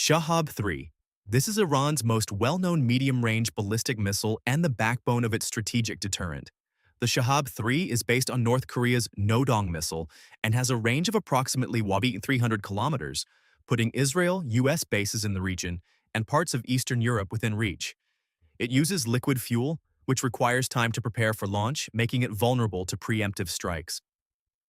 Shahab-3. This is Iran's most well-known medium-range ballistic missile and the backbone of its strategic deterrent. The Shahab-3 is based on North Korea's Nodong missile and has a range of approximately 300 kilometers, putting Israel, U.S. bases in the region and parts of Eastern Europe within reach. It uses liquid fuel, which requires time to prepare for launch, making it vulnerable to preemptive strikes.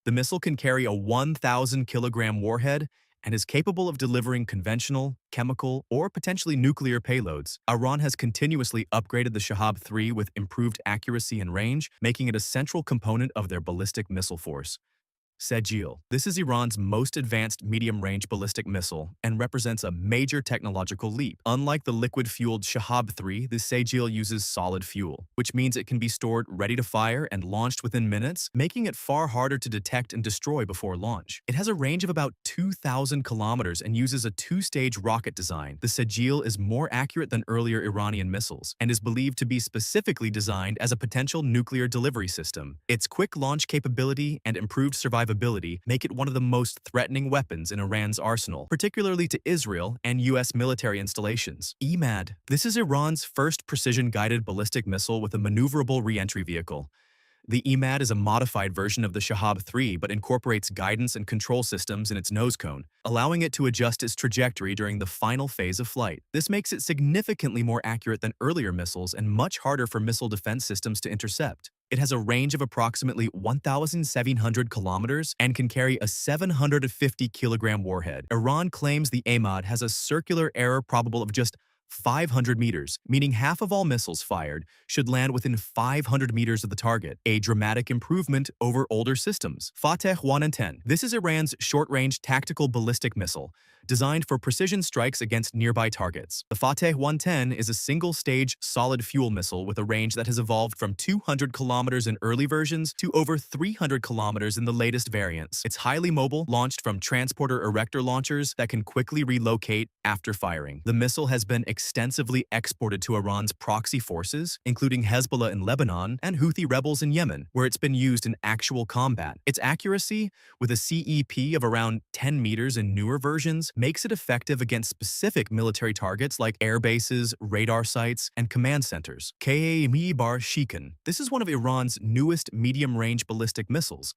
The missile can carry a 1,000-kilogram warhead and is capable of delivering conventional, chemical, or potentially nuclear payloads. Iran has continuously upgraded the Shahab-3 with improved accuracy and range, making it a central component of their ballistic missile force. Sejjil. This is Iran's most advanced medium-range ballistic missile and represents a major technological leap. Unlike the liquid-fueled Shahab-3, the Sejjil uses solid fuel, which means it can be stored ready to fire and launched within minutes, making it far harder to detect and destroy before launch. It has a range of about 2,000 kilometers and uses a two-stage rocket design. The Sejjil is more accurate than earlier Iranian missiles and is believed to be specifically designed as a potential nuclear delivery system. Its quick launch capability and improved survivability make it one of the most threatening weapons in Iran's arsenal, particularly to Israel and U.S. military installations. Emad. This is Iran's first precision-guided ballistic missile with a maneuverable re-entry vehicle. The Emad is a modified version of the Shahab-3 but incorporates guidance and control systems in its nose cone, allowing it to adjust its trajectory during the final phase of flight. This makes it significantly more accurate than earlier missiles and much harder for missile defense systems to intercept. It has a range of approximately 1,700 kilometers and can carry a 750-kilogram warhead. Iran claims the Emad has a circular error probable of just 500 meters, meaning half of all missiles fired should land within 500 meters of the target, a dramatic improvement over older systems. Fattah 1 and 10. This is Iran's short-range tactical ballistic missile, designed for precision strikes against nearby targets. The Fattah 110 is a single-stage solid-fuel missile with a range that has evolved from 200 kilometers in early versions to over 300 kilometers in the latest variants. It's highly mobile, launched from transporter erector launchers that can quickly relocate after firing. The missile has been extensively exported to Iran's proxy forces, including Hezbollah in Lebanon and Houthi rebels in Yemen, where it's been used in actual combat. Its accuracy, with a CEP of around 10 meters in newer versions, makes it effective against specific military targets like air bases, radar sites, and command centers. Kheibar Shekan. This is one of Iran's newest medium-range ballistic missiles.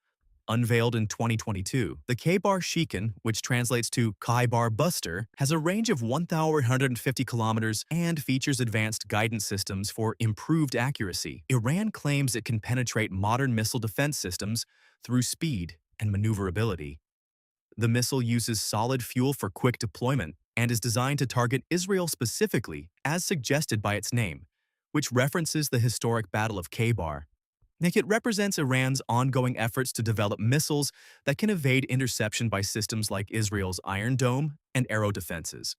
Unveiled in 2022, the Kheibar Shekan, which translates to Kheibar Buster, has a range of 1,150 kilometers and features advanced guidance systems for improved accuracy. Iran claims it can penetrate modern missile defense systems through speed and maneuverability. The missile uses solid fuel for quick deployment and is designed to target Israel specifically, as suggested by its name, which references the historic Battle of Kheibar. It represents Iran's ongoing efforts to develop missiles that can evade interception by systems like Israel's Iron Dome and Arrow defenses.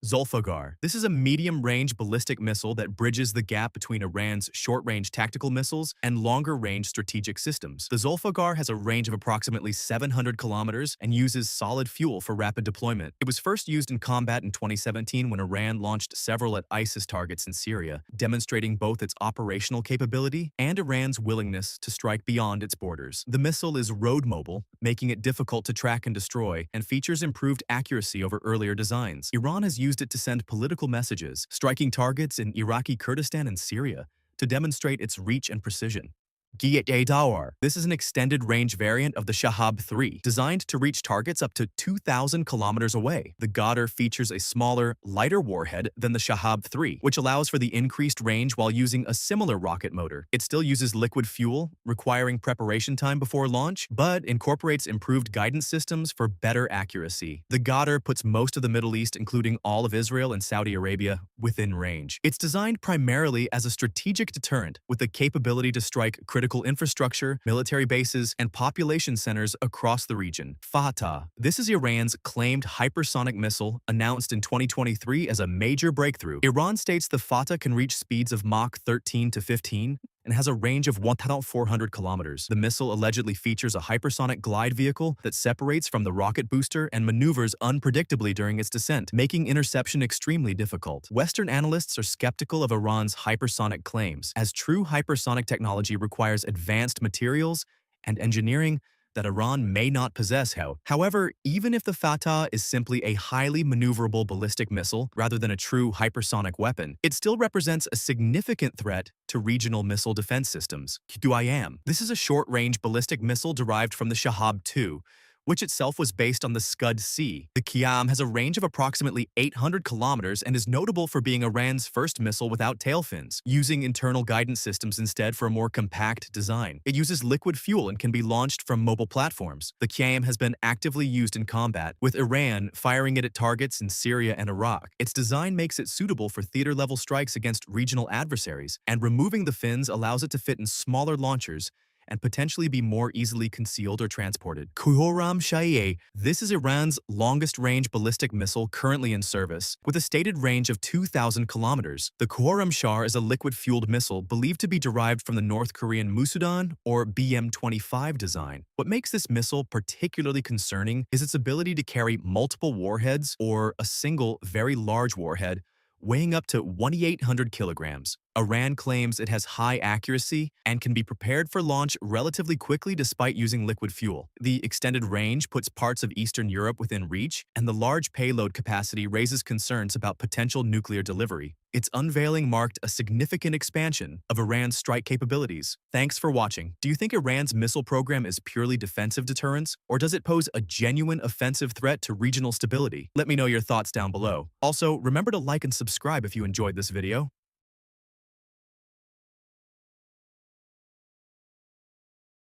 Zolfaghar. This is a medium-range ballistic missile that bridges the gap between Iran's short-range tactical missiles and longer-range strategic systems. The Zolfaghar has a range of approximately 700 kilometers and uses solid fuel for rapid deployment. It was first used in combat in 2017 when Iran launched several at ISIS targets in Syria, demonstrating both its operational capability and Iran's willingness to strike beyond its borders. The missile is road-mobile, making it difficult to track and destroy, and features improved accuracy over earlier designs. Iran has used it to send political messages, striking targets in Iraqi Kurdistan and Syria to demonstrate its reach and precision. Ghadr. This is an extended-range variant of the Shahab-3, designed to reach targets up to 2,000 kilometers away. The Ghadr features a smaller, lighter warhead than the Shahab-3, which allows for the increased range while using a similar rocket motor. It still uses liquid fuel, requiring preparation time before launch, but incorporates improved guidance systems for better accuracy. The Ghadr puts most of the Middle East, including all of Israel and Saudi Arabia, within range. It's designed primarily as a strategic deterrent with the capability to strike critical infrastructure, military bases, and population centers across the region. Fattah. This is Iran's claimed hypersonic missile, announced in 2023 as a major breakthrough. Iran states the Fattah can reach speeds of Mach 13 to 15 and has a range of 1,400 kilometers. The missile allegedly features a hypersonic glide vehicle that separates from the rocket booster and maneuvers unpredictably during its descent, making interception extremely difficult. Western analysts are skeptical of Iran's hypersonic claims, as true hypersonic technology requires advanced materials and engineering that Iran may not possess. However, even if the Fattah is simply a highly maneuverable ballistic missile rather than a true hypersonic weapon, it still represents a significant threat to regional missile defense systems. This is a short-range ballistic missile derived from the Shahab 2, which itself was based on the Scud-C. The Qiyam has a range of approximately 800 kilometers and is notable for being Iran's first missile without tail fins, using internal guidance systems instead for a more compact design. It uses liquid fuel and can be launched from mobile platforms. The Qiyam has been actively used in combat, with Iran firing it at targets in Syria and Iraq. Its design makes it suitable for theater-level strikes against regional adversaries, and removing the fins allows it to fit in smaller launchers and potentially be more easily concealed or transported. Kheibar Shekan. This is Iran's longest-range ballistic missile currently in service, with a stated range of 2,000 kilometers. The Kheibar Shekan is a liquid-fueled missile believed to be derived from the North Korean Musudan or BM-25 design. What makes this missile particularly concerning is its ability to carry multiple warheads or a single, very large warhead weighing up to 2,800 kilograms. Iran claims it has high accuracy and can be prepared for launch relatively quickly despite using liquid fuel. The extended range puts parts of Eastern Europe within reach, and the large payload capacity raises concerns about potential nuclear delivery. Its unveiling marked a significant expansion of Iran's strike capabilities. Thanks for watching. Do you think Iran's missile program is purely defensive deterrence, or does it pose a genuine offensive threat to regional stability? Let me know your thoughts down below. Also, remember to like and subscribe if you enjoyed this video.